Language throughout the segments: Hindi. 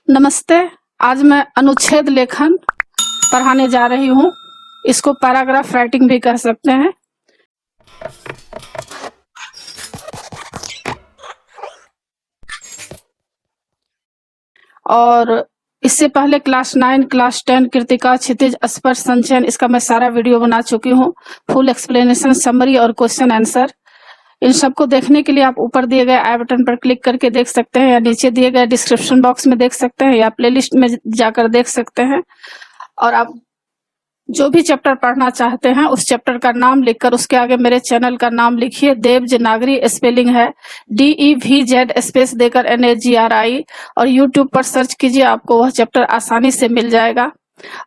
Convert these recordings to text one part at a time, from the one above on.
नमस्ते। आज मैं अनुच्छेद लेखन पढ़ाने जा रही हूँ। इसको पैराग्राफ राइटिंग भी कह सकते हैं। और इससे पहले क्लास 9, क्लास 10 कृतिका, क्षितिज, स्पर्श, संचयन, इसका मैं सारा वीडियो बना चुकी हूँ। फुल एक्सप्लेनेशन, समरी और क्वेश्चन आंसर। इन सबको देखने के लिए आप ऊपर दिए गए आई बटन पर क्लिक करके देख सकते हैं, या नीचे दिए गए डिस्क्रिप्शन बॉक्स में देख सकते हैं, या प्लेलिस्ट में जाकर देख सकते हैं। और आप जो भी चैप्टर पढ़ना चाहते हैं उस चैप्टर का नाम लिखकर उसके आगे मेरे चैनल का नाम लिखिए। देवनागरी स्पेलिंग है DEVZ स्पेस देकर NAGRI, और यूट्यूब पर सर्च कीजिए, आपको वह चैप्टर आसानी से मिल जाएगा।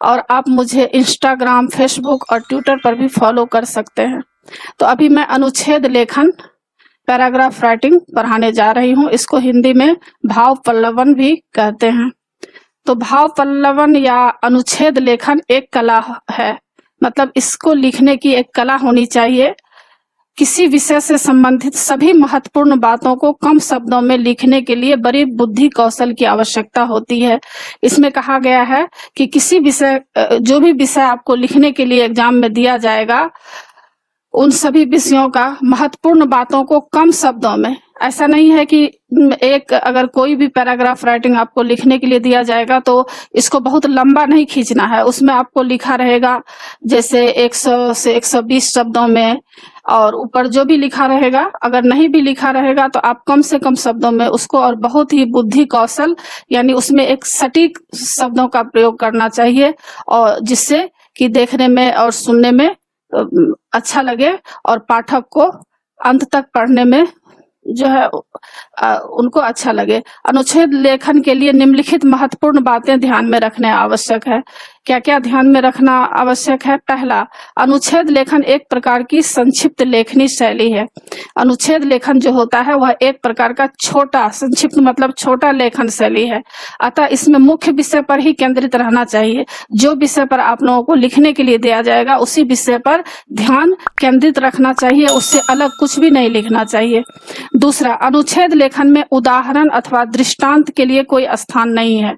और आप मुझे इंस्टाग्राम, फेसबुक और ट्विटर पर भी फॉलो कर सकते हैं। तो अभी मैं अनुच्छेद लेखन पैराग्राफ राइटिंग पढ़ाने जा रही हूँ। इसको हिंदी में भाव पल्लवन भी कहते हैं। तो भाव पल्लवन या अनुच्छेद लेखन एक कला है, मतलब इसको लिखने की एक कला होनी चाहिए। किसी विषय से संबंधित सभी महत्वपूर्ण बातों को कम शब्दों में लिखने के लिए बड़ी बुद्धि कौशल की आवश्यकता होती है। इसमें कहा गया है कि किसी विषय, जो भी विषय आपको लिखने के लिए एग्जाम में दिया जाएगा, उन सभी विषयों का महत्वपूर्ण बातों को कम शब्दों में, ऐसा नहीं है कि अगर कोई भी पैराग्राफ राइटिंग आपको लिखने के लिए दिया जाएगा तो इसको बहुत लंबा नहीं खींचना है। उसमें आपको लिखा रहेगा जैसे 100 से 120 शब्दों में, और ऊपर जो भी लिखा रहेगा, अगर नहीं भी लिखा रहेगा तो आप कम से कम शब्दों में उसको, और बहुत ही बुद्धि कौशल यानी उसमें एक सटीक शब्दों का प्रयोग करना चाहिए, और जिससे कि देखने में और सुनने में अच्छा लगे और पाठक को अंत तक पढ़ने में जो है उनको अच्छा लगे। अनुच्छेद लेखन के लिए निम्नलिखित महत्वपूर्ण बातें ध्यान में रखने आवश्यक है। क्या क्या ध्यान में रखना आवश्यक है? पहला, अनुच्छेद लेखन एक प्रकार की संक्षिप्त लेखनी शैली है। अनुच्छेद लेखन जो होता है वह एक प्रकार का छोटा, संक्षिप्त मतलब छोटा लेखन शैली है। अतः इसमें मुख्य विषय पर ही केंद्रित रहना चाहिए। जो विषय पर आप लोगों को लिखने के लिए दिया जाएगा उसी विषय पर ध्यान केंद्रित रखना चाहिए, उससे अलग कुछ भी नहीं लिखना चाहिए। दूसरा, अनुच्छेद लेखन में उदाहरण अथवा दृष्टांत के लिए कोई स्थान नहीं है।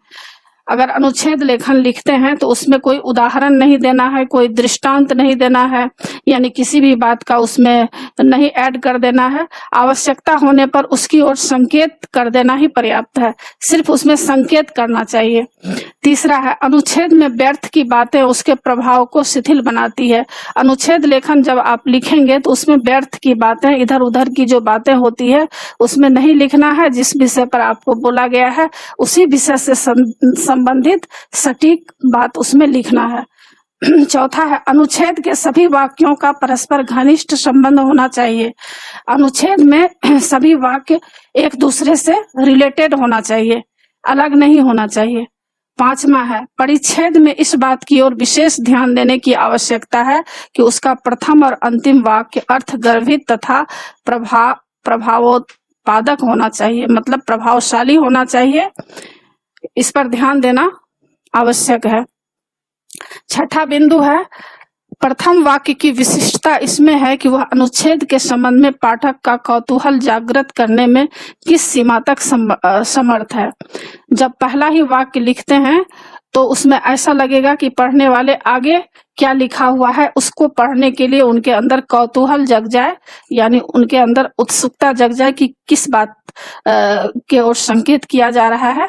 अगर अनुच्छेद लेखन लिखते हैं तो उसमें कोई उदाहरण नहीं देना है, कोई दृष्टांत नहीं देना है, यानी किसी भी बात का उसमें नहीं ऐड कर देना है। आवश्यकता होने पर उसकी ओर संकेत कर देना ही पर्याप्त है, सिर्फ उसमें संकेत करना चाहिए। तीसरा है, अनुच्छेद में व्यर्थ की बातें उसके प्रभाव को शिथिल बनाती है। अनुच्छेद लेखन जब आप लिखेंगे तो उसमें व्यर्थ की बातें, इधर उधर की जो बातें होती है उसमें नहीं लिखना है। जिस विषय पर आपको बोला गया है उसी विषय से संबंधित सटीक बात उसमें लिखना है। चौथा है, अनुच्छेद के सभी वाक्यों का परस्पर घनिष्ठ संबंध होना चाहिए। अनुच्छेद में सभी वाक्य एक दूसरे से रिलेटेड होना चाहिए, अलग नहीं होना चाहिए। पांचवा है, परिच्छेद में इस बात की ओर विशेष ध्यान देने की आवश्यकता है कि उसका प्रथम और अंतिम वाक्य अर्थगर्भित तथा प्रभावोत्पादक होना चाहिए, मतलब प्रभावशाली होना चाहिए। इस पर ध्यान देना आवश्यक है। छठा बिंदु है, प्रथम वाक्य की विशिष्टता इसमें है कि वह अनुच्छेद के संबंध में पाठक का कौतूहल जागृत करने में किस सीमा तक समर्थ है। जब पहला ही वाक्य लिखते हैं तो उसमें ऐसा लगेगा कि पढ़ने वाले आगे क्या लिखा हुआ है उसको पढ़ने के लिए उनके अंदर कौतूहल जग जाए, यानी उनके अंदर उत्सुकता जग जाए कि किस बात के ओर संकेत किया जा रहा है।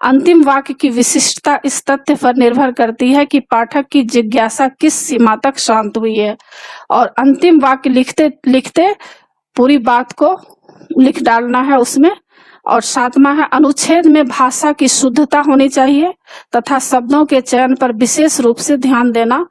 अंतिम वाक्य की विशिष्टता इस तथ्य पर निर्भर करती है कि पाठक की जिज्ञासा किस सीमा तक शांत हुई है, और अंतिम वाक्य लिखते लिखते पूरी बात को लिख डालना है उसमें। और सातवां है, अनुच्छेद में भाषा की शुद्धता होनी चाहिए तथा शब्दों के चयन पर विशेष रूप से ध्यान देना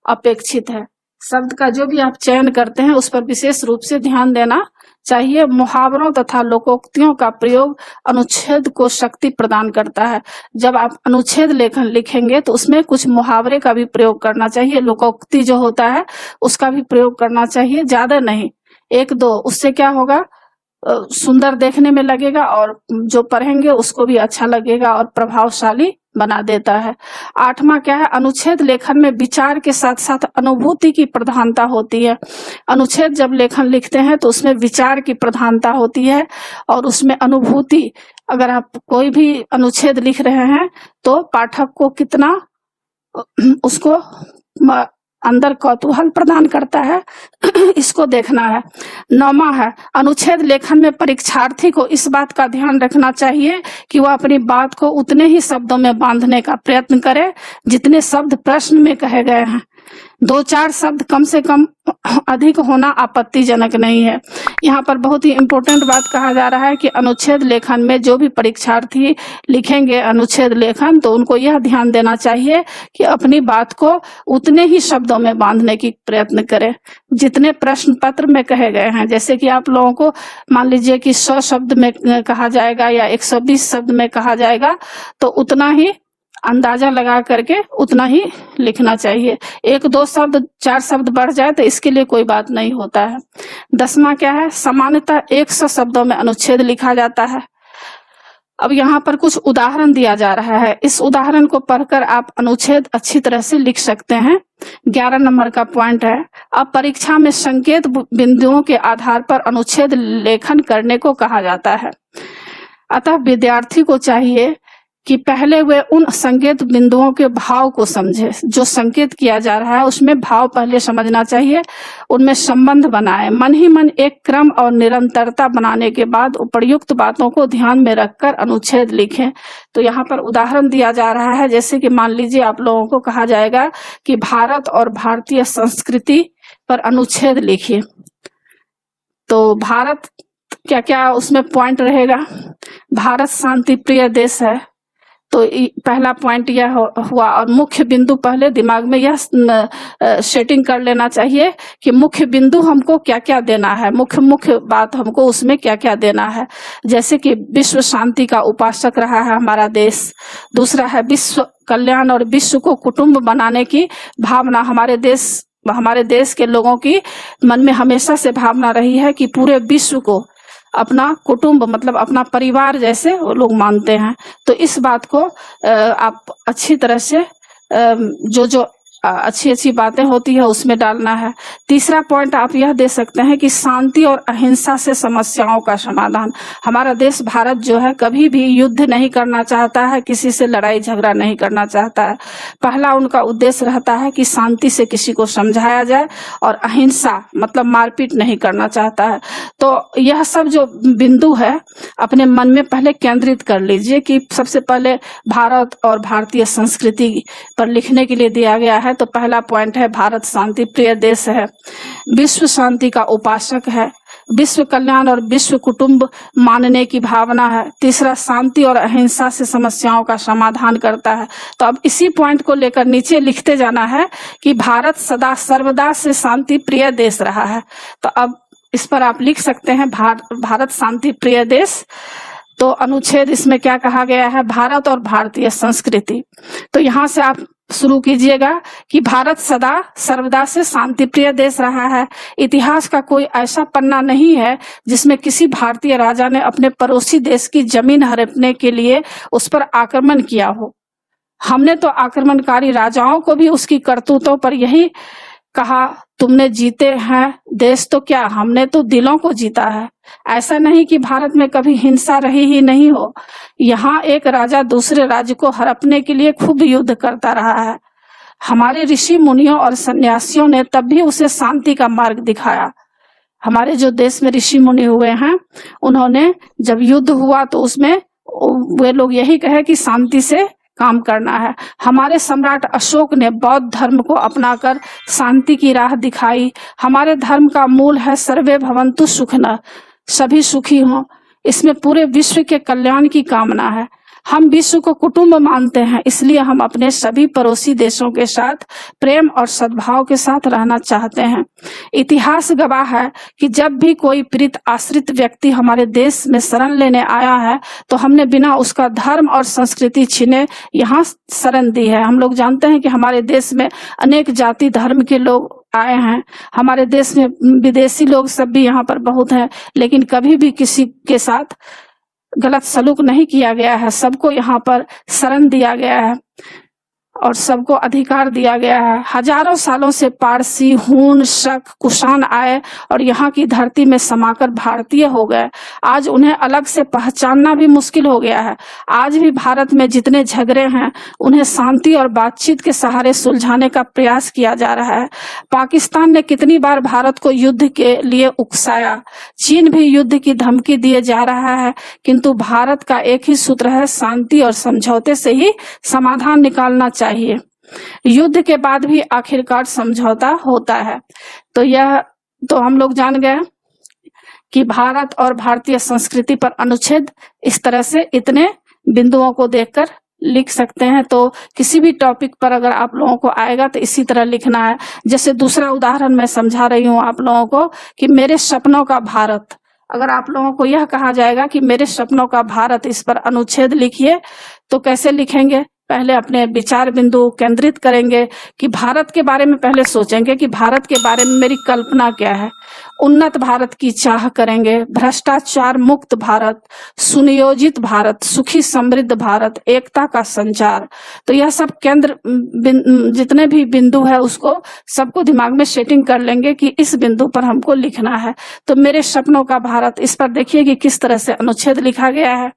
अपेक्षित है। शब्द का जो भी आप चयन करते हैं उस पर विशेष रूप से ध्यान देना चाहिए। मुहावरों तथा लोकोक्तियों का प्रयोग अनुच्छेद को शक्ति प्रदान करता है। जब आप अनुच्छेद लेखन लिखेंगे तो उसमें कुछ मुहावरे का भी प्रयोग करना चाहिए, लोकोक्ति जो होता है उसका भी प्रयोग करना चाहिए, ज्यादा नहीं, 1-2। उससे क्या होगा, सुंदर देखने में लगेगा और जो पढ़ेंगे उसको भी अच्छा लगेगा और प्रभावशाली बना देता है। 8वां क्या है, अनुच्छेद लेखन में विचार के साथ साथ अनुभूति की प्रधानता होती है। अनुच्छेद जब लेखन लिखते हैं तो उसमें विचार की प्रधानता होती है और उसमें अनुभूति, अगर आप कोई भी अनुच्छेद लिख रहे हैं तो पाठक को कितना उसको अंदर कौतूहल प्रदान करता है इसको देखना है। 9वां है, अनुच्छेद लेखन में परीक्षार्थी को इस बात का ध्यान रखना चाहिए कि वह अपनी बात को उतने ही शब्दों में बांधने का प्रयत्न करे जितने शब्द प्रश्न में कहे गए हैं। 2-4 शब्द कम से कम अधिक होना आपत्तिजनक नहीं है। यहाँ पर बहुत ही इम्पोर्टेंट बात कहा जा रहा है कि अनुच्छेद लेखन में जो भी परीक्षार्थी लिखेंगे अनुच्छेद लेखन, तो उनको यह ध्यान देना चाहिए कि अपनी बात को उतने ही शब्दों में बांधने की प्रयत्न करें जितने प्रश्न पत्र में कहे गए हैं। जैसे कि आप लोगों को मान लीजिए कि 100 शब्द में कहा जाएगा या 120 शब्द में कहा जाएगा, तो उतना ही अंदाजा लगा करके उतना ही लिखना चाहिए। 1-2 शब्द 4 शब्द बढ़ जाए तो इसके लिए कोई बात नहीं होता है। 10वां क्या है, सामान्यतः 100 शब्दों में अनुच्छेद लिखा जाता है। अब यहाँ पर कुछ उदाहरण दिया जा रहा है, इस उदाहरण को पढ़कर आप अनुच्छेद अच्छी तरह से लिख सकते हैं। 11 नंबर का पॉइंट है, अब परीक्षा में संकेत बिंदुओं के आधार पर अनुच्छेद लेखन करने को कहा जाता है। अतः विद्यार्थी को चाहिए कि पहले वे उन संकेत बिंदुओं के भाव को समझे। जो संकेत किया जा रहा है उसमें भाव पहले समझना चाहिए, उनमें संबंध बनाए, मन ही मन एक क्रम और निरंतरता बनाने के बाद उपर्युक्त बातों को ध्यान में रखकर अनुच्छेद लिखें। तो यहाँ पर उदाहरण दिया जा रहा है, जैसे कि मान लीजिए आप लोगों को कहा जाएगा कि भारत और भारतीय संस्कृति पर अनुच्छेद लिखिए, तो भारत क्या क्या उसमें पॉइंट रहेगा। भारत शांति प्रिय देश है, तो पहला पॉइंट यह हुआ। और मुख्य बिंदु पहले दिमाग में यह सेटिंग कर लेना चाहिए कि मुख्य बिंदु हमको क्या क्या देना है, मुख्य बात हमको उसमें क्या क्या देना है। जैसे कि विश्व शांति का उपासक रहा है हमारा देश। दूसरा है विश्व कल्याण और विश्व को कुटुंब बनाने की भावना। हमारे देश के लोगों की मन में हमेशा से भावना रही है कि पूरे विश्व को अपना कुटुंब मतलब अपना परिवार जैसे वो लोग मानते हैं। तो इस बात को आप अच्छी तरह से जो अच्छी बातें होती है उसमें डालना है। तीसरा पॉइंट आप यह दे सकते हैं कि शांति और अहिंसा से समस्याओं का समाधान। हमारा देश भारत जो है कभी भी युद्ध नहीं करना चाहता है, किसी से लड़ाई झगड़ा नहीं करना चाहता है। पहला उनका उद्देश्य रहता है कि शांति से किसी को समझाया जाए और अहिंसा मतलब मारपीट नहीं करना चाहता है। तो यह सब जो बिंदु है अपने मन में पहले केंद्रित कर लीजिए कि सबसे पहले भारत और भारतीय संस्कृति पर लिखने के लिए दिया गया है। तो पहला पॉइंट है भारत शांति प्रिय देश है, विश्व शांति का उपासक है, विश्व कल्याण और विश्व कुटुंब मानने की भावना है। तीसरा शांति और अहिंसा से समस्याओं का समाधान करता है। तो अब इसी पॉइंट को लेकर नीचे लिखते जाना है कि भारत सदा सर्वदा से शांति प्रिय देश रहा है। तो अब इस पर आप लिख सकते हैं भारत शांति प्रिय देश। तो अनुच्छेद इसमें क्या कहा गया है, भारत और भारतीय संस्कृति। तो यहाँ से आप शुरू कीजिएगा कि भारत सदा सर्वदा से शांति प्रिय देश रहा है। इतिहास का कोई ऐसा पन्ना नहीं है जिसमें किसी भारतीय राजा ने अपने पड़ोसी देश की जमीन हड़पने के लिए उस पर आक्रमण किया हो। हमने तो आक्रमणकारी राजाओं को भी उसकी करतूतों पर यही कहा, तुमने जीते हैं देश तो क्या, हमने तो दिलों को जीता है। ऐसा नहीं कि भारत में कभी हिंसा रही ही नहीं हो। यहाँ एक राजा दूसरे राज्य को हड़पने के लिए खूब युद्ध करता रहा है। हमारे ऋषि मुनियों और सन्यासियों ने तब भी उसे शांति का मार्ग दिखाया। हमारे जो देश में ऋषि मुनि हुए हैं उन्होंने जब युद्ध हुआ तो उसमें वे लोग यही कहे कि शांति से काम करना है। हमारे सम्राट अशोक ने बौद्ध धर्म को अपनाकर शांति की राह दिखाई। हमारे धर्म का मूल है सर्वे भवन्तु सुखिनः, सभी सुखी हों। इसमें पूरे विश्व के कल्याण की कामना है। हम विश्व को कुटुंब मानते हैं, इसलिए हम अपने सभी पड़ोसी देशों के साथ प्रेम और सद्भाव के साथ रहना चाहते हैं। इतिहास गवाह है कि जब भी कोई पीड़ित आश्रित व्यक्ति हमारे देश में शरण लेने आया है तो हमने बिना उसका धर्म और संस्कृति छीने यहाँ शरण दी है। हम लोग जानते हैं कि हमारे देश में अनेक जाति धर्म के लोग आए हैं। हमारे देश में विदेशी लोग सब भी यहाँ पर बहुत हैं, लेकिन कभी भी किसी के साथ गलत सलूक नहीं किया गया है, सबको यहाँ पर शरण दिया गया है और सबको अधिकार दिया गया है। हजारों सालों से पारसी, हूण, शक, कुषाण आए और यहाँ की धरती में समाकर भारतीय हो गए। आज उन्हें अलग से पहचानना भी मुश्किल हो गया है। आज भी भारत में जितने झगड़े हैं उन्हें शांति और बातचीत के सहारे सुलझाने का प्रयास किया जा रहा है। पाकिस्तान ने कितनी बार भारत को युद्ध के लिए उकसाया, चीन भी युद्ध की धमकी दिए जा रहा है, किंतु भारत का एक ही सूत्र है, शांति और समझौते से ही समाधान निकालना चाहिए। युद्ध के बाद भी आखिरकार समझौता होता है। तो यह तो हम लोग जान गए कि भारत और भारतीय संस्कृति पर अनुच्छेद इस तरह से इतने बिंदुओं को देखकर लिख सकते हैं। तो किसी भी टॉपिक पर अगर आप लोगों को आएगा तो इसी तरह लिखना है। जैसे दूसरा उदाहरण मैं समझा रही हूँ आप लोगों को कि मेरे सपनों का भारत, अगर आप लोगों को यह कहा जाएगा कि मेरे सपनों का भारत, इस पर अनुच्छेद लिखिए, तो कैसे लिखेंगे? पहले अपने विचार बिंदु केंद्रित करेंगे कि भारत के बारे में पहले सोचेंगे कि भारत के बारे में मेरी कल्पना क्या है। उन्नत भारत की चाह करेंगे, भ्रष्टाचार मुक्त भारत, सुनियोजित भारत, सुखी समृद्ध भारत, एकता का संचार। तो यह सब केंद्र जितने भी बिंदु है उसको सबको दिमाग में सेटिंग कर लेंगे कि इस बिंदु पर हमको लिखना है। तो मेरे सपनों का भारत, इस पर देखिए कि किस तरह से अनुच्छेद लिखा गया है।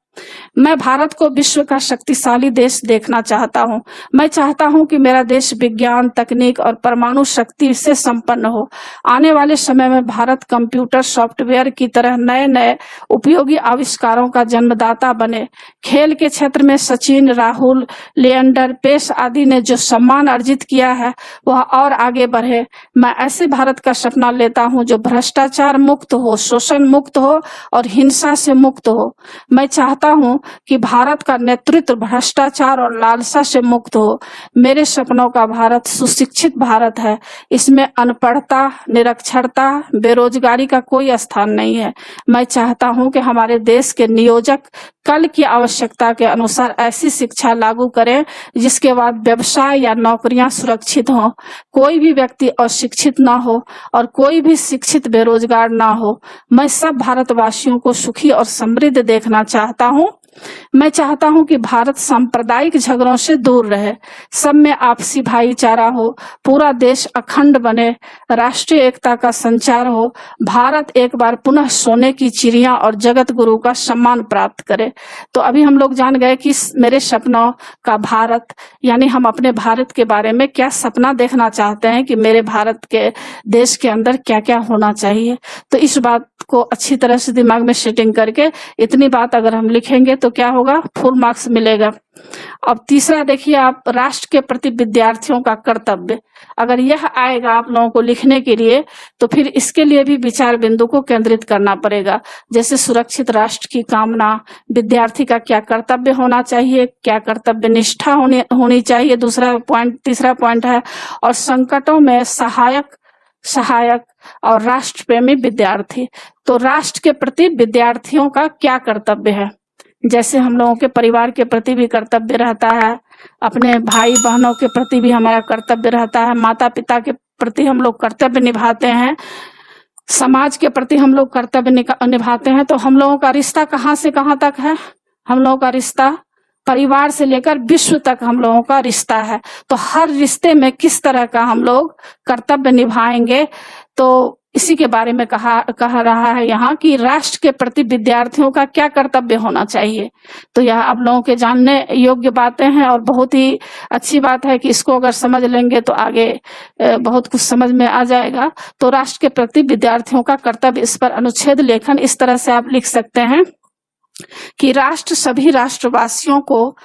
मैं भारत को विश्व का शक्तिशाली देश देखना चाहता हूँ। मैं चाहता हूँ कि मेरा देश विज्ञान, तकनीक और परमाणु शक्ति से संपन्न हो। आने वाले समय में भारत कंप्यूटर सॉफ्टवेयर की तरह नए नए उपयोगी आविष्कारों का जन्मदाता बने। खेल के क्षेत्र में सचिन, राहुल, लिएंडर पेस आदि ने जो सम्मान अर्जित किया है वह और आगे बढ़े। मैं ऐसे भारत का सपना लेता हूँ जो भ्रष्टाचार मुक्त हो, शोषण मुक्त हो और हिंसा से मुक्त हो। मैं चाहता हूं कि भारत का नेतृत्व भ्रष्टाचार और लालसा से मुक्त हो। मेरे सपनों का भारत सुशिक्षित भारत है। इसमें अनपढ़ता, निरक्षरता, बेरोजगारी का कोई स्थान नहीं है। मैं चाहता हूं कि हमारे देश के नियोजक कल की आवश्यकता के अनुसार ऐसी शिक्षा लागू करें जिसके बाद व्यवसाय या नौकरियां सुरक्षित हों, कोई भी व्यक्ति अशिक्षित ना हो और कोई भी शिक्षित बेरोजगार ना हो। मैं सब भारतवासियों को सुखी और समृद्ध देखना चाहता हूं। मैं चाहता हूं कि भारत सांप्रदायिक झगड़ों से दूर रहे, सब में आपसी भाईचारा हो, पूरा देश अखंड बने, राष्ट्रीय एकता का संचार हो, भारत एक बार पुनः सोने की चिड़िया और जगत गुरु का सम्मान प्राप्त करे। तो अभी हम लोग जान गए कि मेरे सपनों का भारत, यानी हम अपने भारत के बारे में क्या सपना देखना चाहते हैं कि मेरे भारत के देश के अंदर क्या क्या होना चाहिए। तो इस बात को अच्छी तरह से दिमाग में सेटिंग करके इतनी बात अगर हम लिखेंगे तो क्या होगा, फुल मार्क्स मिलेगा। अब तीसरा देखिए आप, राष्ट्र के प्रति विद्यार्थियों का कर्तव्य। अगर यह आएगा आप लोगों को लिखने के लिए तो फिर इसके लिए भी विचार बिंदु को केंद्रित करना पड़ेगा। जैसे सुरक्षित राष्ट्र की कामना, विद्यार्थी का क्या कर्तव्य होना चाहिए, क्या कर्तव्य निष्ठा होनी चाहिए, तीसरा पॉइंट है, और संकटों में सहायक और राष्ट्र प्रेमी विद्यार्थी। तो राष्ट्र के प्रति विद्यार्थियों का क्या कर्तव्य है? जैसे हम लोगों के परिवार के प्रति भी कर्तव्य रहता है, अपने भाई बहनों के प्रति भी हमारा कर्तव्य रहता है, माता पिता के प्रति हम लोग कर्तव्य निभाते हैं, समाज के प्रति हम लोग कर्तव्य निभाते हैं। तो हम लोगों का रिश्ता कहाँ से कहाँ तक है? हम लोगों का रिश्ता परिवार से लेकर विश्व तक हम लोगों का रिश्ता है। तो हर रिश्ते में किस तरह का हम लोग कर्तव्य निभाएंगे, तो इसी के बारे में कहा रहा है यहाँ कि राष्ट्र के प्रति विद्यार्थियों का क्या कर्तव्य होना चाहिए। तो यह आप लोगों के जानने योग्य बातें हैं और बहुत ही अच्छी बात है कि इसको अगर समझ लेंगे तो आगे बहुत कुछ समझ में आ जाएगा। तो राष्ट्र के प्रति विद्यार्थियों का कर्तव्य, इस पर अनुच्छेद लेखन इस तरह से आप लिख सकते हैं कि राष्ट्र सभी राष्ट्रवासियों को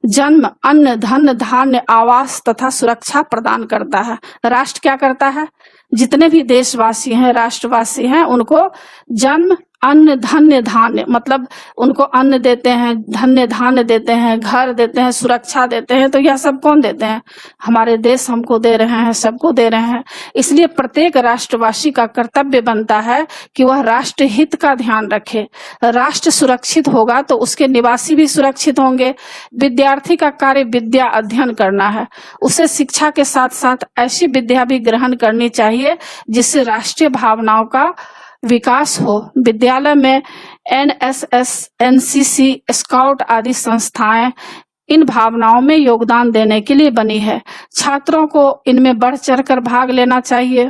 जन्म, अन्न, धन, धान्य, आवास तथा सुरक्षा प्रदान करता है। राष्ट्र क्या करता है? जितने भी देशवासी हैं, राष्ट्रवासी हैं, उनको जन्म, अन्न, धन्य, धान्य, मतलब उनको अन्न देते हैं, धन्य धान्य देते हैं, घर देते हैं, सुरक्षा देते हैं। तो यह सब कौन देते हैं? हमारे देश हमको दे रहे हैं, सबको दे रहे हैं। इसलिए प्रत्येक राष्ट्रवासी का कर्तव्य बनता है कि वह राष्ट्र हित का ध्यान रखे। राष्ट्र सुरक्षित होगा तो उसके निवासी भी सुरक्षित होंगे। विद्यार्थी का कार्य विद्या अध्ययन करना है, उसे शिक्षा के साथ साथ ऐसी विद्या भी ग्रहण करनी चाहिए जिससे राष्ट्रीय भावनाओं का विकास हो। विद्यालय में NSS, NCC, स्काउट आदि संस्थाएं इन भावनाओं में योगदान देने के लिए बनी है। छात्रों को इनमें बढ़ चढ़कर भाग लेना चाहिए।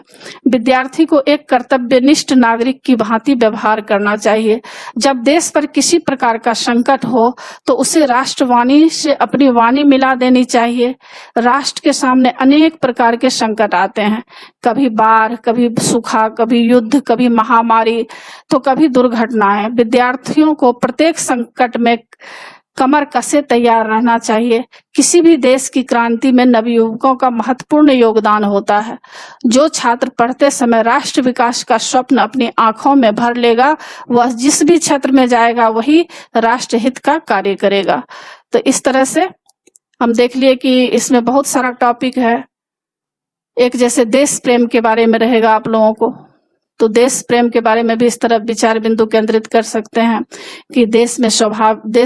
विद्यार्थी को एक कर्तव्यनिष्ठ नागरिक की भांति व्यवहार करना चाहिए। जब देश पर किसी प्रकार का संकट हो तो उसे राष्ट्रवाणी से अपनी वाणी मिला देनी चाहिए। राष्ट्र के सामने अनेक प्रकार के संकट आते हैं, कभी बाढ़, कभी सूखा, कभी युद्ध, कभी महामारी, तो कभी दुर्घटनाएं। विद्यार्थियों को प्रत्येक संकट में कमर कसे तैयार रहना चाहिए। किसी भी देश की क्रांति में नवयुवकों का महत्वपूर्ण योगदान होता है। जो छात्र पढ़ते समय राष्ट्र विकास का स्वप्न अपनी आंखों में भर लेगा, वह जिस भी क्षेत्र में जाएगा वही राष्ट्र हित का कार्य करेगा। तो इस तरह से हम देख लिए कि इसमें बहुत सारा टॉपिक है। एक जैसे देश प्रेम के बारे में रहेगा आप लोगों को, तो देश प्रेम के बारे में भी इस तरह विचार बिंदु केंद्रित कर सकते हैं कि देश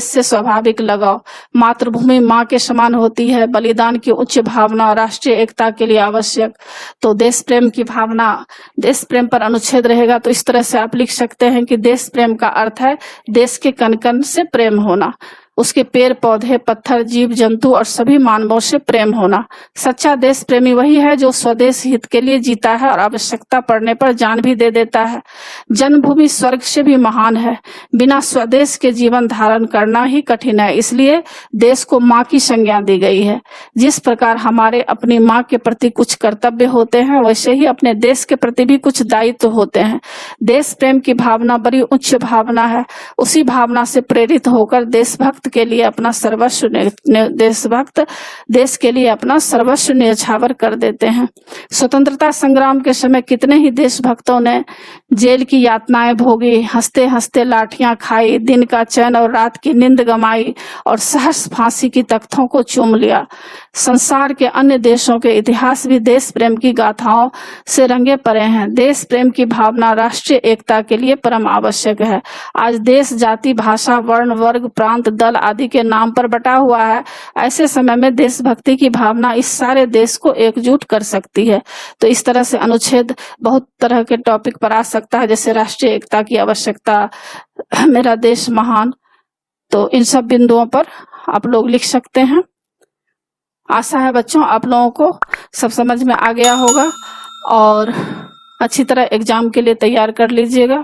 से स्वाभाविक लगाव, मातृभूमि माँ के समान होती है, बलिदान की उच्च भावना राष्ट्रीय एकता के लिए आवश्यक। तो देश प्रेम की भावना, देश प्रेम पर अनुच्छेद रहेगा तो इस तरह से आप लिख सकते हैं कि देश प्रेम का अर्थ है देश के कण कण से प्रेम होना, उसके पेड़ पौधे, पत्थर, जीव जंतु और सभी मानवों से प्रेम होना। सच्चा देश प्रेमी वही है जो स्वदेश हित के लिए जीता है और आवश्यकता पड़ने पर जान भी दे देता है। जन्मभूमि स्वर्ग से भी महान है। बिना स्वदेश के जीवन धारण करना ही कठिन है, इसलिए देश को माँ की संज्ञा दी गई है। जिस प्रकार हमारे अपनी माँ के प्रति कुछ कर्तव्य होते हैं, वैसे ही अपने देश के प्रति भी कुछ दायित्व होते हैं। देश प्रेम की भावना बड़ी उच्च भावना है। उसी भावना से प्रेरित होकर देशभक्त के लिए अपना सर्वस्व देशभक्त देश के लिए अपना सर्वस्व न्यौछावर कर देते हैं। स्वतंत्रता संग्राम के समय कितने ही देशभक्तों ने जेल की यातनाएं भोगी, हंसते हंसते लाठियां खाई, दिन का चैन और रात की नींद गमाई और सहर्ष फांसी की तख्तों को चूम लिया। संसार के अन्य देशों के इतिहास भी देश प्रेम की गाथाओं से रंगे पड़े हैं। देश प्रेम की भावना राष्ट्रीय एकता के लिए परम आवश्यक है। आज देश जाति, भाषा, वर्ण, वर्ग, प्रांत, दल आदि के नाम पर बटा हुआ है। ऐसे समय में देशभक्ति की भावना इस सारे देश को एकजुट कर सकती है। तो इस तरह से अनुच्छेद बहुत तरह के टॉपिक पर आ सकता है, जैसे राष्ट्रीय एकता की आवश्यकता, मेरा देश महान। तो इन सब बिंदुओं पर आप लोग लिख सकते हैं। आशा है बच्चों आप लोगों को सब समझ में आ गया होगा और अच्छी तरह एग्जाम के लिए तैयार कर लीजिएगा।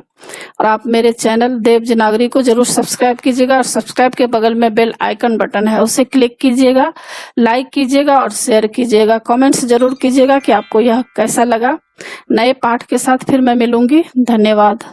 और आप मेरे चैनल देवजी नागरी को जरूर सब्सक्राइब कीजिएगा और सब्सक्राइब के बगल में बेल आइकन बटन है, उसे क्लिक कीजिएगा, लाइक कीजिएगा और शेयर कीजिएगा। कमेंट्स जरूर कीजिएगा कि आपको यह कैसा लगा। नए पाठ के साथ फिर मैं मिलूंगी। धन्यवाद।